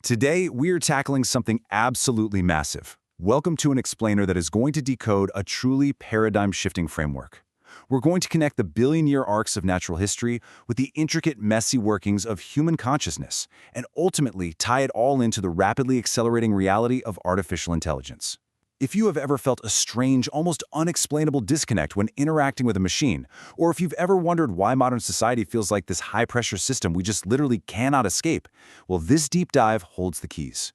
Today, we're tackling something absolutely massive. Welcome to an explainer that is going to decode a truly paradigm-shifting framework. We're going to connect the billion-year arcs of natural history with the intricate, messy workings of human consciousness, and ultimately tie it all into the rapidly accelerating reality of artificial intelligence. If you have ever felt a strange, almost unexplainable disconnect when interacting with a machine, or if you've ever wondered why modern society feels like this high-pressure system we just literally cannot escape, well, this deep dive holds the keys.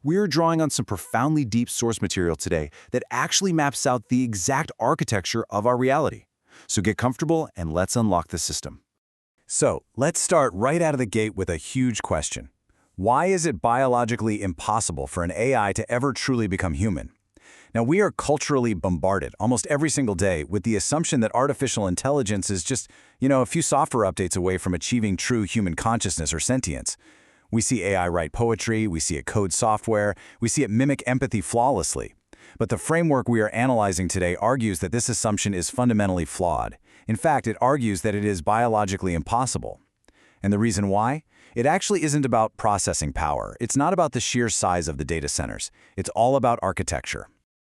We're drawing on some profoundly deep source material today that actually maps out the exact architecture of our reality. So get comfortable and let's unlock the system. So, let's start right out of the gate with a huge question. Why is it biologically impossible for an AI to ever truly become human? Now, we are culturally bombarded almost every single day with the assumption that artificial intelligence is just, a few software updates away from achieving true human consciousness or sentience. We see AI write poetry, we see it code software, we see it mimic empathy flawlessly. But the framework we are analyzing today argues that this assumption is fundamentally flawed. In fact, it argues that it is biologically impossible. And the reason why? It actually isn't about processing power. It's not about the sheer size of the data centers. It's all about architecture.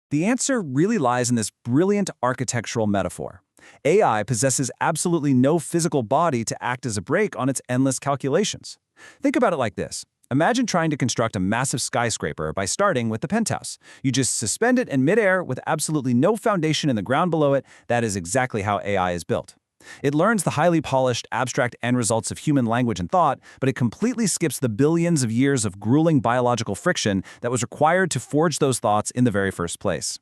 The answer really lies in this brilliant architectural metaphor. AI possesses absolutely no physical body to act as a brake on its endless calculations. Think about it like this. Imagine trying to construct a massive skyscraper by starting with the penthouse. You just suspend it in midair with absolutely no foundation in the ground below it. That is exactly how AI is built. It learns the highly polished, abstract end results of human language and thought, but it completely skips the billions of years of grueling biological friction that was required to forge those thoughts in the very first place.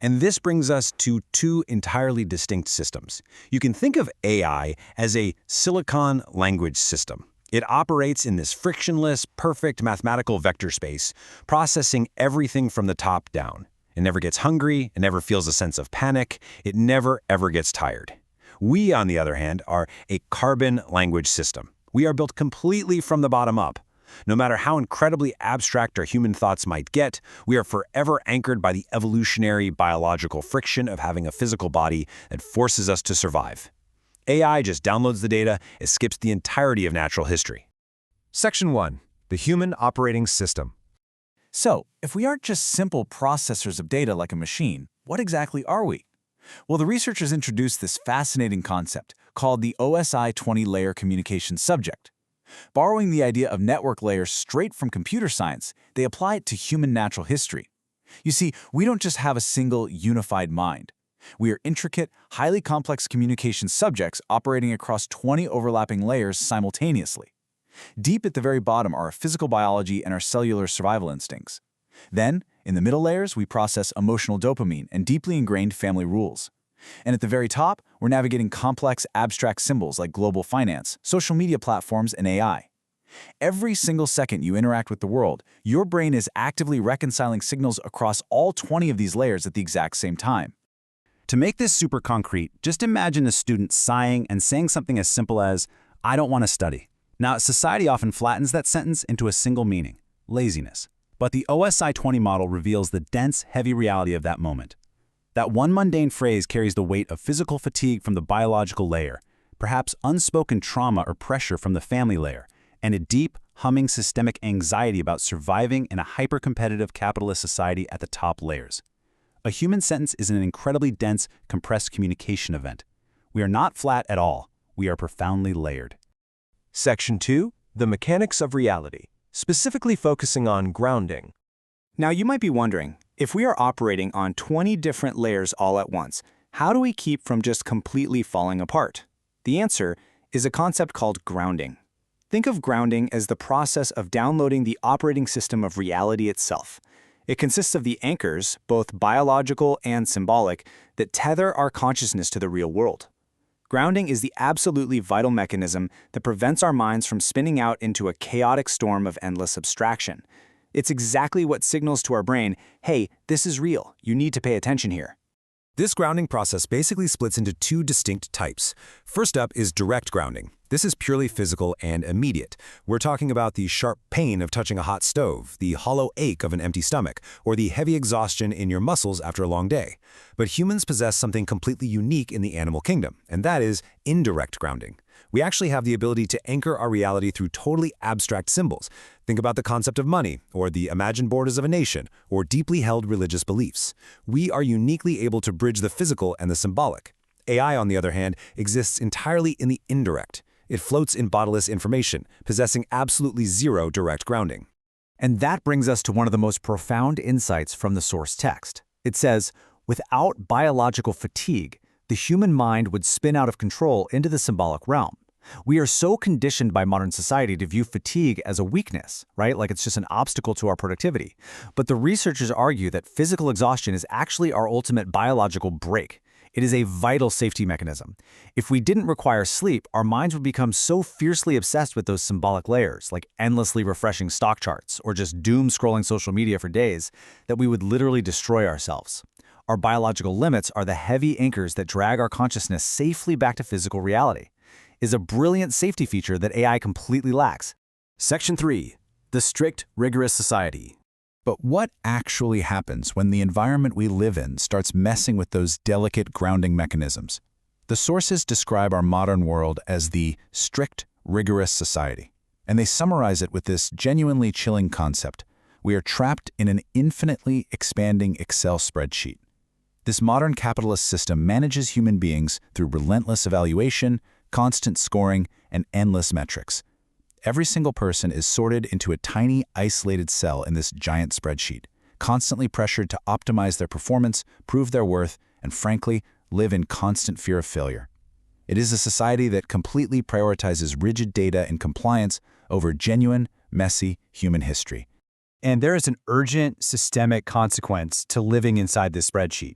And this brings us to two entirely distinct systems. You can think of AI as a silicon language system. It operates in this frictionless, perfect mathematical vector space, processing everything from the top down. It never gets hungry, it never feels a sense of panic, it never ever gets tired. We, on the other hand, are a carbon language system. We are built completely from the bottom up. No matter how incredibly abstract our human thoughts might get, we are forever anchored by the evolutionary biological friction of having a physical body that forces us to survive. AI just downloads the data, it skips the entirety of natural history. Section 1. The Human Operating System. So, if we aren't just simple processors of data like a machine, what exactly are we? Well, the researchers introduced this fascinating concept called the OSI 20-layer communication subject. Borrowing the idea of network layers straight from computer science, they apply it to human natural history. You see, we don't just have a single unified mind. We are intricate, highly complex communication subjects operating across 20 overlapping layers simultaneously. Deep at the very bottom are our physical biology and our cellular survival instincts. Then, in the middle layers, we process emotional dopamine and deeply ingrained family rules. And at the very top, we're navigating complex, abstract symbols like global finance, social media platforms, and AI. Every single second you interact with the world, your brain is actively reconciling signals across all 20 of these layers at the exact same time. To make this super concrete, just imagine a student sighing and saying something as simple as, "I don't want to study." Now, society often flattens that sentence into a single meaning: laziness. But the OSI 20 model reveals the dense, heavy reality of that moment. That one mundane phrase carries the weight of physical fatigue from the biological layer, perhaps unspoken trauma or pressure from the family layer, and a deep, humming systemic anxiety about surviving in a hyper-competitive capitalist society at the top layers. A human sentence is an incredibly dense, compressed communication event. We are not flat at all. We are profoundly layered. Section 2. The Mechanics of Reality, specifically focusing on grounding. Now, you might be wondering, if we are operating on 20 different layers all at once, how do we keep from just completely falling apart? The answer is a concept called grounding. Think of grounding as the process of downloading the operating system of reality itself. It consists of the anchors, both biological and symbolic, that tether our consciousness to the real world. Grounding is the absolutely vital mechanism that prevents our minds from spinning out into a chaotic storm of endless abstraction. It's exactly what signals to our brain, hey, this is real, you need to pay attention here. This grounding process basically splits into two distinct types. First up is direct grounding. This is purely physical and immediate. We're talking about the sharp pain of touching a hot stove, the hollow ache of an empty stomach, or the heavy exhaustion in your muscles after a long day. But humans possess something completely unique in the animal kingdom, and that is indirect grounding. We actually have the ability to anchor our reality through totally abstract symbols. Think about the concept of money, or the imagined borders of a nation, or deeply held religious beliefs. We are uniquely able to bridge the physical and the symbolic. AI, on the other hand, exists entirely in the indirect. It floats in bodiless information, possessing absolutely zero direct grounding. And that brings us to one of the most profound insights from the source text. It says, without biological fatigue, the human mind would spin out of control into the symbolic realm. We are so conditioned by modern society to view fatigue as a weakness, right? Like it's just an obstacle to our productivity. But the researchers argue that physical exhaustion is actually our ultimate biological break. It is a vital safety mechanism. If we didn't require sleep, our minds would become so fiercely obsessed with those symbolic layers, like endlessly refreshing stock charts or just doom-scrolling social media for days, that we would literally destroy ourselves. Our biological limits are the heavy anchors that drag our consciousness safely back to physical reality. It is a brilliant safety feature that AI completely lacks. Section 3. The strict, rigorous society. But what actually happens when the environment we live in starts messing with those delicate grounding mechanisms? The sources describe our modern world as the strict, rigorous society, and they summarize it with this genuinely chilling concept. We are trapped in an infinitely expanding Excel spreadsheet. This modern capitalist system manages human beings through relentless evaluation, constant scoring, and endless metrics. Every single person is sorted into a tiny, isolated cell in this giant spreadsheet, constantly pressured to optimize their performance, prove their worth, and frankly, live in constant fear of failure. It is a society that completely prioritizes rigid data and compliance over genuine, messy human history. And there is an urgent, systemic consequence to living inside this spreadsheet.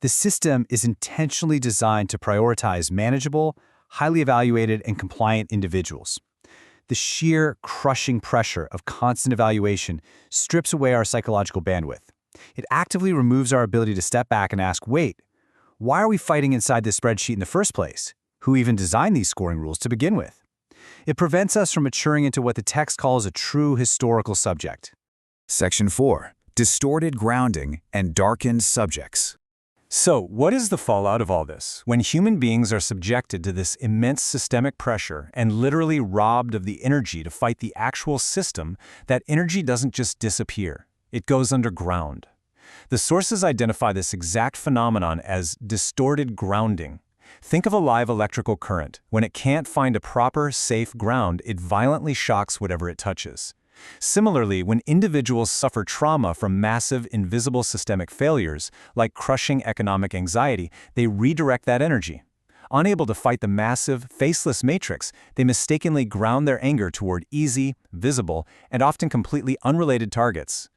The system is intentionally designed to prioritize manageable, highly evaluated, and compliant individuals. The sheer, crushing pressure of constant evaluation strips away our psychological bandwidth. It actively removes our ability to step back and ask, wait, why are we fighting inside this spreadsheet in the first place? Who even designed these scoring rules to begin with? It prevents us from maturing into what the text calls a true historical subject. Section 4. Distorted grounding and darkened subjects. So, what is the fallout of all this? When human beings are subjected to this immense systemic pressure and literally robbed of the energy to fight the actual system, that energy doesn't just disappear. It goes underground. The sources identify this exact phenomenon as distorted grounding. Think of a live electrical current. When it can't find a proper, safe ground, it violently shocks whatever it touches. Similarly, when individuals suffer trauma from massive, invisible systemic failures, like crushing economic anxiety, they redirect that energy. Unable to fight the massive, faceless matrix, they mistakenly ground their anger toward easy, visible, and often completely unrelated targets.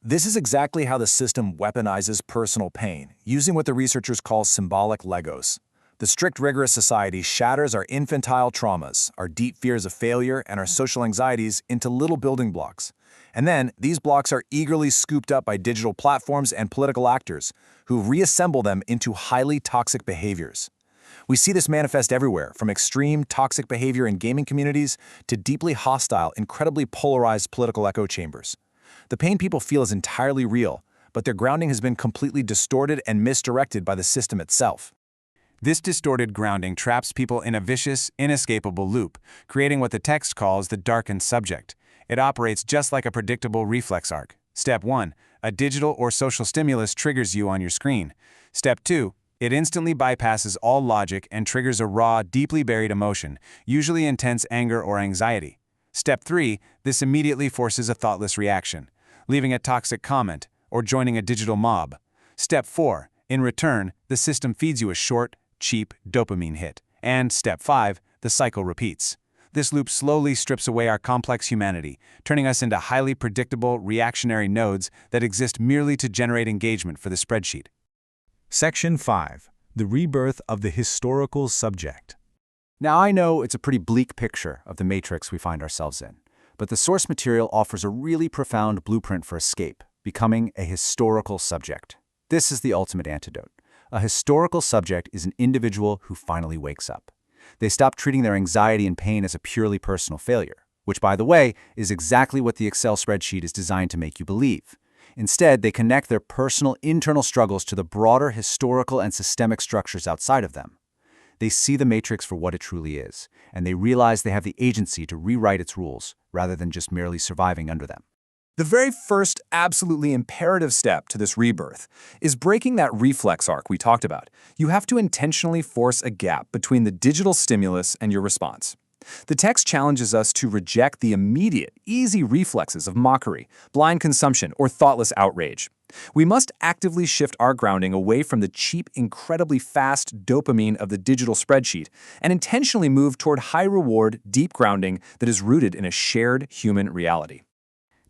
This is exactly how the system weaponizes personal pain, using what the researchers call symbolic Legos. The strict, rigorous society shatters our infantile traumas, our deep fears of failure, and our social anxieties into little building blocks. And then, these blocks are eagerly scooped up by digital platforms and political actors, who reassemble them into highly toxic behaviors. We see this manifest everywhere, from extreme toxic behavior in gaming communities to deeply hostile, incredibly polarized political echo chambers. The pain people feel is entirely real, but their grounding has been completely distorted and misdirected by the system itself. This distorted grounding traps people in a vicious, inescapable loop, creating what the text calls the darkened subject. It operates just like a predictable reflex arc. Step 1. A digital or social stimulus triggers you on your screen. Step 2. It instantly bypasses all logic and triggers a raw, deeply buried emotion, usually intense anger or anxiety. Step 3. This immediately forces a thoughtless reaction, leaving a toxic comment or joining a digital mob. Step 4. In return, the system feeds you a short, cheap dopamine hit. And Step 5, the cycle repeats. This loop slowly strips away our complex humanity, turning us into highly predictable, reactionary nodes that exist merely to generate engagement for the spreadsheet. Section 5. The rebirth of the historical subject. Now, I know it's a pretty bleak picture of the matrix we find ourselves in, but the source material offers a really profound blueprint for escape, becoming a historical subject. This is the ultimate antidote. A historical subject is an individual who finally wakes up. They stop treating their anxiety and pain as a purely personal failure, which, by the way, is exactly what the Excel spreadsheet is designed to make you believe. Instead, they connect their personal internal struggles to the broader historical and systemic structures outside of them. They see the matrix for what it truly is, and they realize they have the agency to rewrite its rules rather than just merely surviving under them. The very first absolutely imperative step to this rebirth is breaking that reflex arc we talked about. You have to intentionally force a gap between the digital stimulus and your response. The text challenges us to reject the immediate, easy reflexes of mockery, blind consumption, or thoughtless outrage. We must actively shift our grounding away from the cheap, incredibly fast dopamine of the digital spreadsheet and intentionally move toward high-reward, deep grounding that is rooted in a shared human reality.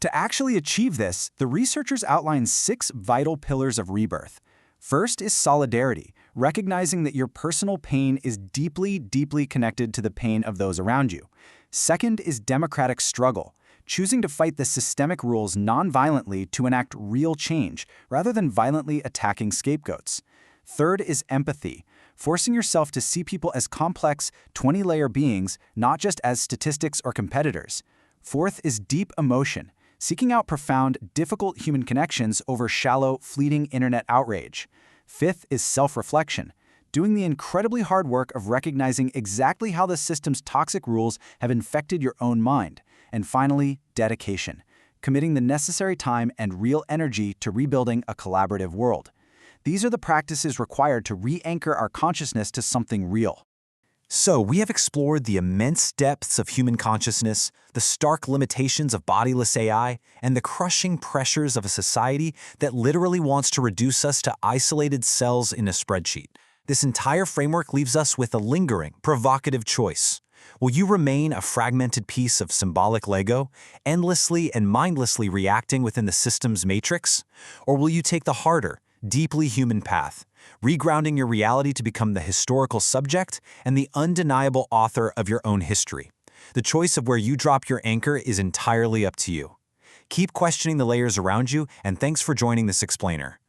To actually achieve this, the researchers outline 6 vital pillars of rebirth. First is solidarity, recognizing that your personal pain is deeply, deeply connected to the pain of those around you. Second is democratic struggle, choosing to fight the systemic rules non-violently to enact real change, rather than violently attacking scapegoats. Third is empathy, forcing yourself to see people as complex, 20-layer beings, not just as statistics or competitors. Fourth is deep emotion, seeking out profound, difficult human connections over shallow, fleeting internet outrage. Fifth is self-reflection, doing the incredibly hard work of recognizing exactly how the system's toxic rules have infected your own mind. And finally, dedication, committing the necessary time and real energy to rebuilding a collaborative world. These are the practices required to re-anchor our consciousness to something real. So, we have explored the immense depths of human consciousness, the stark limitations of bodiless AI, and the crushing pressures of a society that literally wants to reduce us to isolated cells in a spreadsheet. This entire framework leaves us with a lingering, provocative choice. Will you remain a fragmented piece of symbolic Lego, endlessly and mindlessly reacting within the system's matrix? Or will you take the harder, deeply human path, regrounding your reality to become the historical subject and the undeniable author of your own history? The choice of where you drop your anchor is entirely up to you. Keep questioning the layers around you, and thanks for joining this explainer.